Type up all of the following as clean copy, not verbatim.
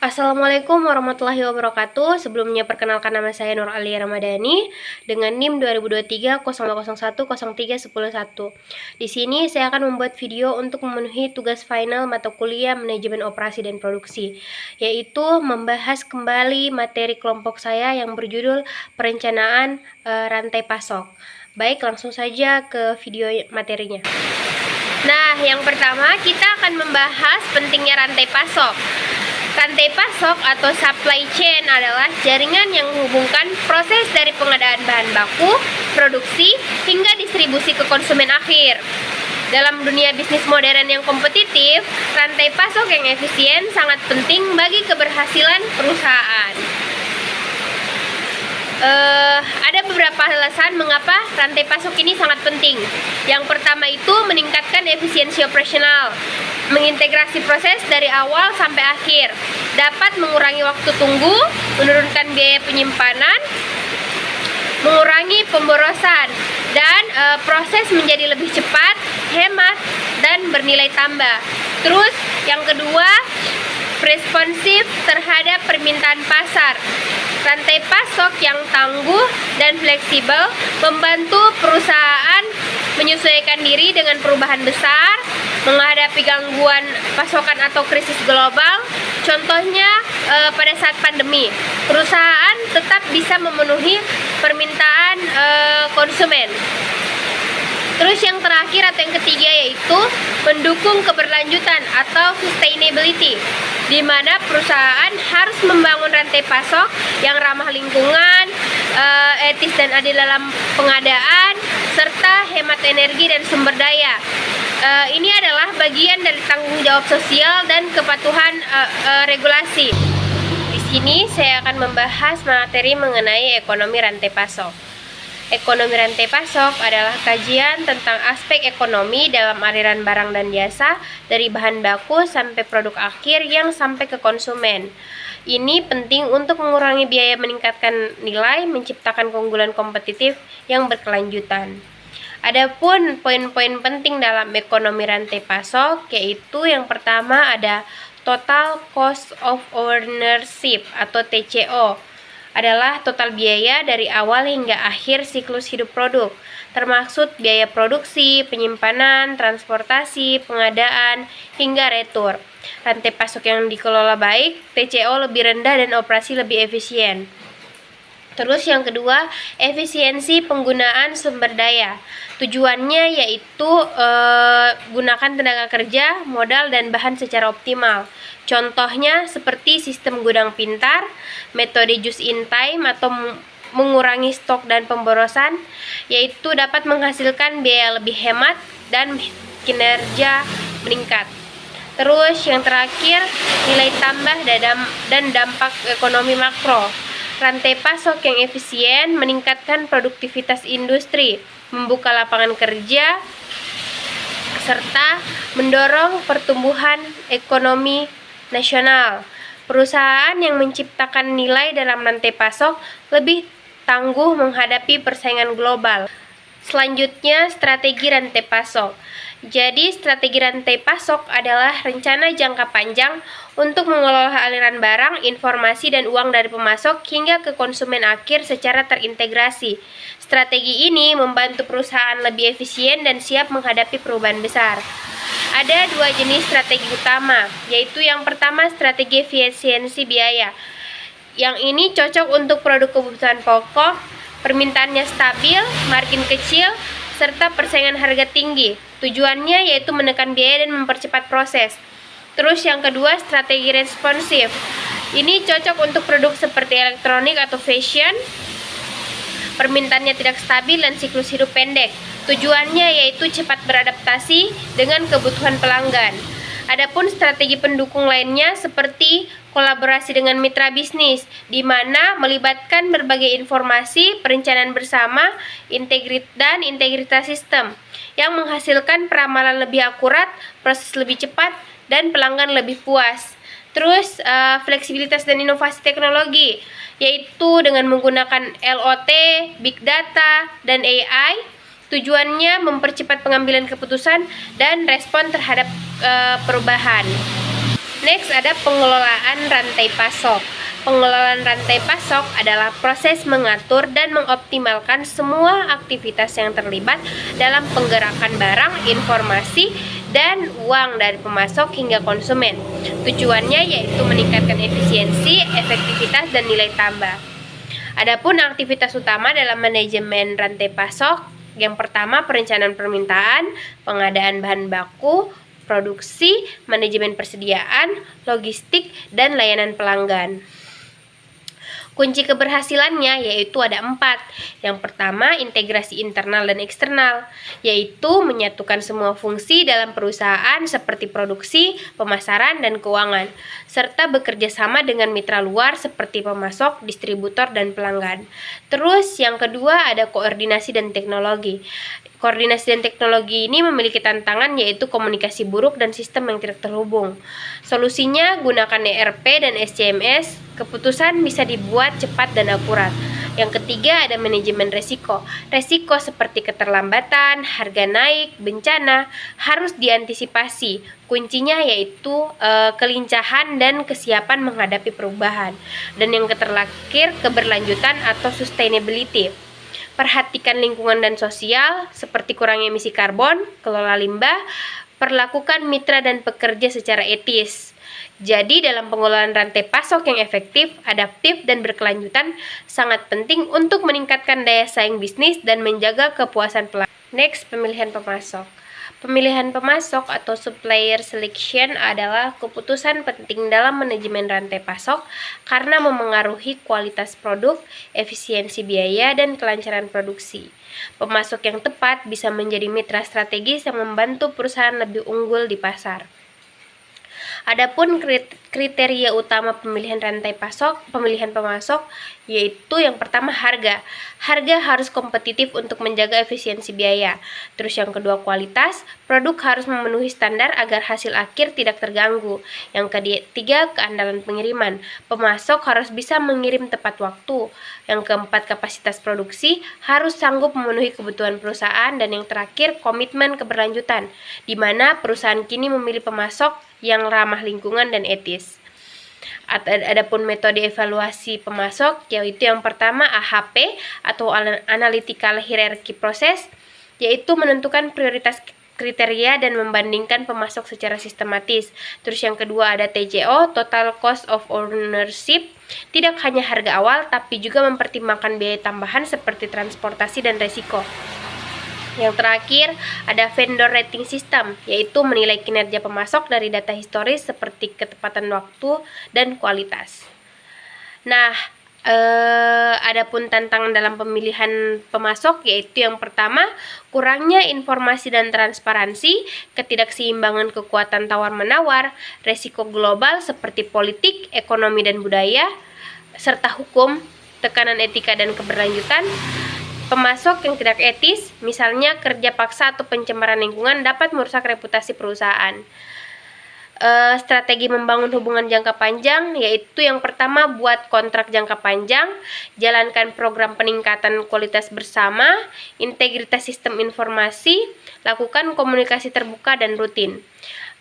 Assalamualaikum warahmatullahi wabarakatuh. Sebelumnya perkenalkan nama saya Nur Alia Ramadhani dengan NIM 2023 Di sini saya akan membuat video untuk memenuhi tugas final mata kuliah manajemen operasi dan produksi, yaitu membahas kembali materi kelompok saya yang berjudul perencanaan rantai pasok. Baik, langsung saja ke video materinya. Nah, yang pertama kita akan membahas pentingnya rantai pasok. Rantai pasok atau supply chain adalah jaringan yang menghubungkan proses dari pengadaan bahan baku, produksi, hingga distribusi ke konsumen akhir. Dalam dunia bisnis modern yang kompetitif, rantai pasok yang efisien sangat penting bagi keberhasilan perusahaan. Ada beberapa alasan mengapa rantai pasok ini sangat penting. Yang pertama itu meningkatkan efisiensi operasional, mengintegrasi proses dari awal sampai akhir, dapat mengurangi waktu tunggu, menurunkan biaya penyimpanan, mengurangi pemborosan, dan proses menjadi lebih cepat, hemat, dan bernilai tambah. Terus yang kedua, responsif terhadap permintaan pasar. Rantai pasok yang tangguh dan fleksibel membantu perusahaan menyesuaikan diri dengan perubahan besar, menghadapi gangguan pasokan atau krisis global. Contohnya pada saat pandemi, perusahaan tetap bisa memenuhi permintaan konsumen. Terus yang terakhir atau yang ketiga yaitu mendukung keberlanjutan atau sustainability, di mana perusahaan harus membangun rantai pasok yang ramah lingkungan, etis dan adil dalam pengadaan, serta hemat energi dan sumber daya. Ini adalah bagian dari tanggung jawab sosial dan kepatuhan regulasi. Di sini saya akan membahas materi mengenai ekonomi rantai pasok. Ekonomi rantai pasok adalah kajian tentang aspek ekonomi dalam aliran barang dan jasa dari bahan baku sampai produk akhir yang sampai ke konsumen. Ini penting untuk mengurangi biaya, meningkatkan nilai, menciptakan keunggulan kompetitif yang berkelanjutan. Adapun poin-poin penting dalam ekonomi rantai pasok, yaitu yang pertama ada total cost of ownership atau TCO. Adalah total biaya dari awal hingga akhir siklus hidup produk, termaksud biaya produksi, penyimpanan, transportasi, pengadaan, hingga retur. Rantai pasok yang dikelola baik, TCO lebih rendah dan operasi lebih efisien. Terus yang kedua, efisiensi penggunaan sumber daya. Tujuannya yaitu gunakan tenaga kerja, modal, dan bahan secara optimal. Contohnya seperti sistem gudang pintar, metode just in time atau mengurangi stok dan pemborosan, yaitu dapat menghasilkan biaya lebih hemat dan kinerja meningkat. Terus yang terakhir, nilai tambah dan dampak ekonomi makro. Rantai pasok yang efisien meningkatkan produktivitas industri, membuka lapangan kerja, serta mendorong pertumbuhan ekonomi nasional. Perusahaan yang menciptakan nilai dalam rantai pasok lebih tangguh menghadapi persaingan global. Selanjutnya, strategi rantai pasok. Jadi, strategi rantai pasok adalah rencana jangka panjang untuk mengelola aliran barang, informasi, dan uang dari pemasok hingga ke konsumen akhir secara terintegrasi. Strategi ini membantu perusahaan lebih efisien dan siap menghadapi perubahan besar. Ada dua jenis strategi utama, yaitu yang pertama strategi efisiensi biaya. Yang ini cocok untuk produk kebutuhan pokok, permintaannya stabil, margin kecil, serta persaingan harga tinggi. Tujuannya yaitu menekan biaya dan mempercepat proses. Terus yang kedua, strategi responsif. Ini cocok untuk produk seperti elektronik atau fashion. Permintaannya tidak stabil dan siklus hidup pendek. Tujuannya yaitu cepat beradaptasi dengan kebutuhan pelanggan. Adapun strategi pendukung lainnya seperti kolaborasi dengan mitra bisnis, di mana melibatkan berbagai informasi, perencanaan bersama, integritas sistem, yang menghasilkan peramalan lebih akurat, proses lebih cepat, dan pelanggan lebih puas. Terus fleksibilitas dan inovasi teknologi, yaitu dengan menggunakan LOT, Big Data, dan AI. Tujuannya mempercepat pengambilan keputusan dan respon terhadap perubahan. Next ada pengelolaan rantai pasok. Pengelolaan rantai pasok adalah proses mengatur dan mengoptimalkan semua aktivitas yang terlibat dalam penggerakan barang, informasi, dan uang dari pemasok hingga konsumen. Tujuannya yaitu meningkatkan efisiensi, efektivitas, dan nilai tambah. Adapun aktivitas utama dalam manajemen rantai pasok, yang pertama perencanaan permintaan, pengadaan bahan baku, produksi, manajemen persediaan, logistik, dan layanan pelanggan. Kunci keberhasilannya yaitu ada 4. Yang pertama, integrasi internal dan eksternal, yaitu menyatukan semua fungsi dalam perusahaan seperti produksi, pemasaran, dan keuangan, serta bekerja sama dengan mitra luar seperti pemasok, distributor, dan pelanggan. Terus yang kedua ada koordinasi dan teknologi. Koordinasi dan teknologi ini memiliki tantangan yaitu komunikasi buruk dan sistem yang tidak terhubung. Solusinya gunakan ERP dan SCMS, keputusan bisa dibuat cepat dan akurat. Yang ketiga ada manajemen resiko. Resiko seperti keterlambatan, harga naik, bencana harus diantisipasi. Kuncinya yaitu kelincahan dan kesiapan menghadapi perubahan. Dan yang terakhir keberlanjutan atau sustainability. Perhatikan lingkungan dan sosial, seperti kurangnya emisi karbon, kelola limbah, perlakukan mitra dan pekerja secara etis. Jadi dalam pengelolaan rantai pasok yang efektif, adaptif, dan berkelanjutan sangat penting untuk meningkatkan daya saing bisnis dan menjaga kepuasan pelanggan. Next, pemilihan pemasok. Pemilihan pemasok atau supplier selection adalah keputusan penting dalam manajemen rantai pasok karena memengaruhi kualitas produk, efisiensi biaya, dan kelancaran produksi. Pemasok yang tepat bisa menjadi mitra strategis yang membantu perusahaan lebih unggul di pasar. Adapun kriteria utama pemilihan pemasok yaitu yang pertama harga. Harga harus kompetitif untuk menjaga efisiensi biaya. Terus yang kedua kualitas, produk harus memenuhi standar agar hasil akhir tidak terganggu. Yang ketiga keandalan pengiriman. Pemasok harus bisa mengirim tepat waktu. Yang keempat kapasitas produksi harus sanggup memenuhi kebutuhan perusahaan, dan yang terakhir komitmen keberlanjutan, di mana perusahaan kini memilih pemasok yang ramah lingkungan dan etis. Adapun metode evaluasi pemasok yaitu yang pertama AHP atau Analytical Hierarchy Process, yaitu menentukan prioritas kriteria dan membandingkan pemasok secara sistematis. Terus yang kedua ada TCO, Total Cost of Ownership, tidak hanya harga awal tapi juga mempertimbangkan biaya tambahan seperti transportasi dan resiko. Yang terakhir ada vendor rating system, yaitu menilai kinerja pemasok dari data historis seperti ketepatan waktu dan kualitas. Nah, adapun tantangan dalam pemilihan pemasok yaitu yang pertama kurangnya informasi dan transparansi, ketidakseimbangan kekuatan tawar-menawar, resiko global seperti politik, ekonomi dan budaya, serta hukum, tekanan etika dan keberlanjutan. Pemasok yang tidak etis, misalnya kerja paksa atau pencemaran lingkungan, dapat merusak reputasi perusahaan. Strategi membangun hubungan jangka panjang yaitu yang pertama buat kontrak jangka panjang, jalankan program peningkatan kualitas bersama, integritas sistem informasi, lakukan komunikasi terbuka dan rutin.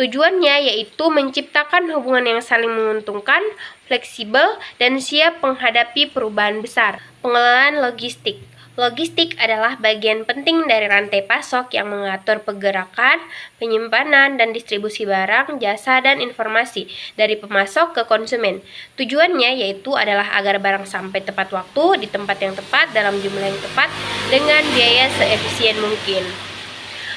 Tujuannya yaitu menciptakan hubungan yang saling menguntungkan, fleksibel, dan siap menghadapi perubahan besar. Pengelolaan logistik. Logistik adalah bagian penting dari rantai pasok yang mengatur pergerakan, penyimpanan, dan distribusi barang, jasa, dan informasi dari pemasok ke konsumen. Tujuannya yaitu adalah agar barang sampai tepat waktu, di tempat yang tepat, dalam jumlah yang tepat, dengan biaya seefisien mungkin.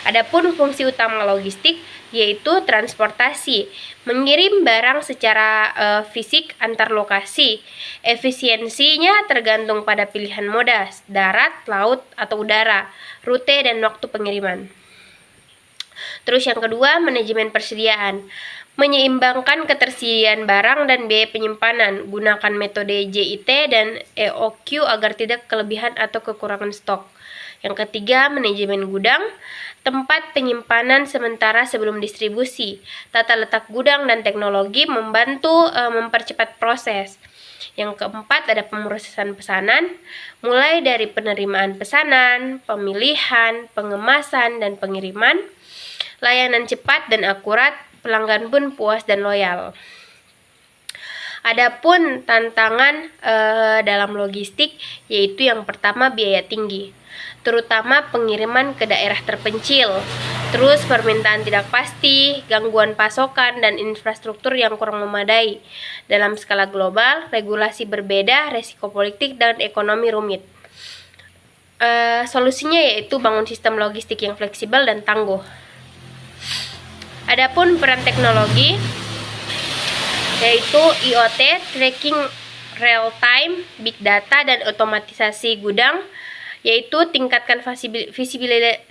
Adapun fungsi utama logistik yaitu transportasi, mengirim barang secara fisik antar lokasi. Efisiensinya tergantung pada pilihan moda, darat, laut, atau udara, rute, dan waktu pengiriman. Terus yang kedua, manajemen persediaan. Menyeimbangkan ketersediaan barang dan biaya penyimpanan. Gunakan metode JIT dan EOQ agar tidak kelebihan atau kekurangan stok. Yang ketiga, manajemen gudang. Tempat penyimpanan sementara sebelum distribusi. Tata letak gudang dan teknologi membantu mempercepat proses. Yang keempat ada pemrosesan pesanan, mulai dari penerimaan pesanan, pemilihan, pengemasan, dan pengiriman. Layanan cepat dan akurat pelanggan pun puas dan loyal. Adapun tantangan dalam logistik yaitu yang pertama biaya tinggi, terutama pengiriman ke daerah terpencil. Terus permintaan tidak pasti, gangguan pasokan dan infrastruktur yang kurang memadai. Dalam skala global, regulasi berbeda, resiko politik dan ekonomi rumit. Solusinya yaitu bangun sistem logistik yang fleksibel dan tangguh. Adapun peran teknologi yaitu IoT, tracking real time, big data, dan otomatisasi gudang, yaitu tingkatkan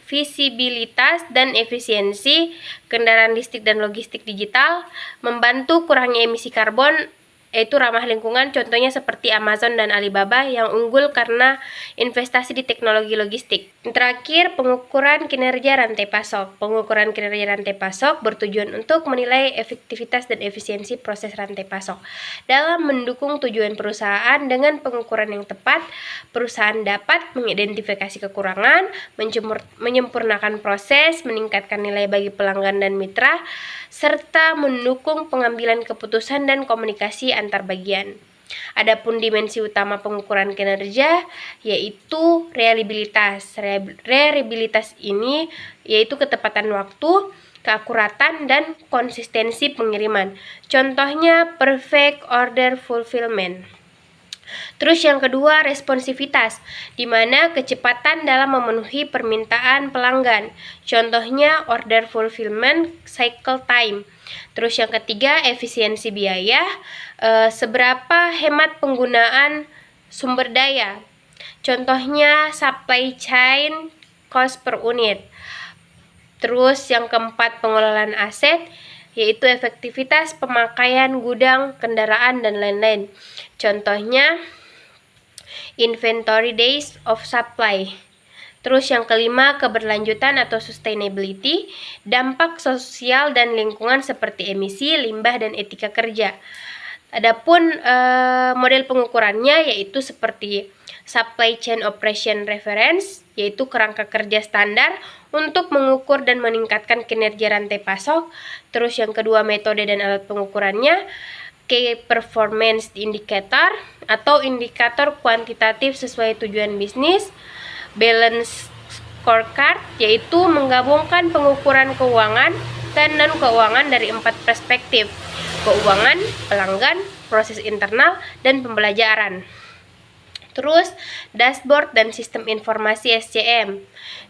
visibilitas dan efisiensi kendaraan listrik dan logistik digital, membantu kurangi emisi karbon, yaitu ramah lingkungan, contohnya seperti Amazon dan Alibaba yang unggul karena investasi di teknologi logistik. Terakhir, pengukuran kinerja rantai pasok. Pengukuran kinerja rantai pasok bertujuan untuk menilai efektivitas dan efisiensi proses rantai pasok. Dalam mendukung tujuan perusahaan, dengan pengukuran yang tepat, perusahaan dapat mengidentifikasi kekurangan, menyempurnakan proses, meningkatkan nilai bagi pelanggan dan mitra, serta mendukung pengambilan keputusan dan komunikasi antar bagian. Adapun dimensi utama pengukuran kinerja yaitu reliabilitas. Reliabilitas ini yaitu ketepatan waktu, keakuratan, dan konsistensi pengiriman. Contohnya perfect order fulfillment. Terus yang kedua, responsivitas, di mana kecepatan dalam memenuhi permintaan pelanggan. Contohnya order fulfillment cycle time. Terus yang ketiga, efisiensi biaya, seberapa hemat penggunaan sumber daya. Contohnya supply chain cost per unit. Terus yang keempat, pengelolaan aset, yaitu efektivitas pemakaian gudang, kendaraan, dan lain-lain. Contohnya inventory days of supply. Terus yang kelima, keberlanjutan atau sustainability, dampak sosial dan lingkungan seperti emisi, limbah, dan etika kerja. Adapun model pengukurannya yaitu seperti Supply Chain Operation Reference, yaitu kerangka kerja standar untuk mengukur dan meningkatkan kinerja rantai pasok. Terus yang kedua, metode dan alat pengukurannya Key Performance Indicator atau indikator kuantitatif sesuai tujuan bisnis. Balance Scorecard, yaitu menggabungkan pengukuran keuangan dan non-keuangan dari 4 perspektif: keuangan, pelanggan, proses internal, dan pembelajaran. Terus dashboard dan sistem informasi SCM,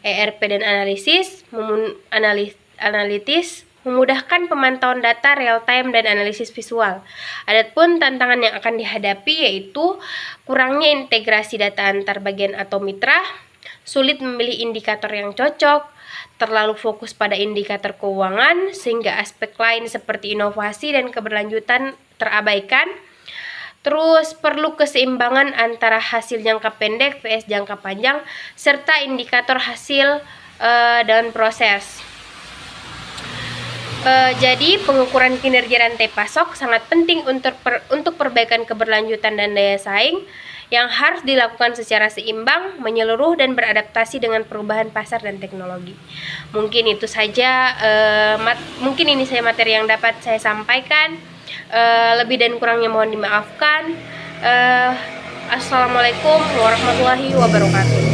ERP dan analitis memudahkan pemantauan data real time dan analisis visual. Adapun tantangan yang akan dihadapi yaitu kurangnya integrasi data antar bagian atau mitra, sulit memilih indikator yang cocok, terlalu fokus pada indikator keuangan sehingga aspek lain seperti inovasi dan keberlanjutan terabaikan. Terus perlu keseimbangan antara hasil jangka pendek vs jangka panjang serta indikator hasil dan proses. Jadi pengukuran kinerja rantai pasok sangat penting untuk perbaikan keberlanjutan dan daya saing yang harus dilakukan secara seimbang, menyeluruh, dan beradaptasi dengan perubahan pasar dan teknologi. Mungkin itu saja, mungkin ini saya materi yang dapat saya sampaikan. Lebih dan kurangnya mohon dimaafkan. Assalamualaikum warahmatullahi wabarakatuh.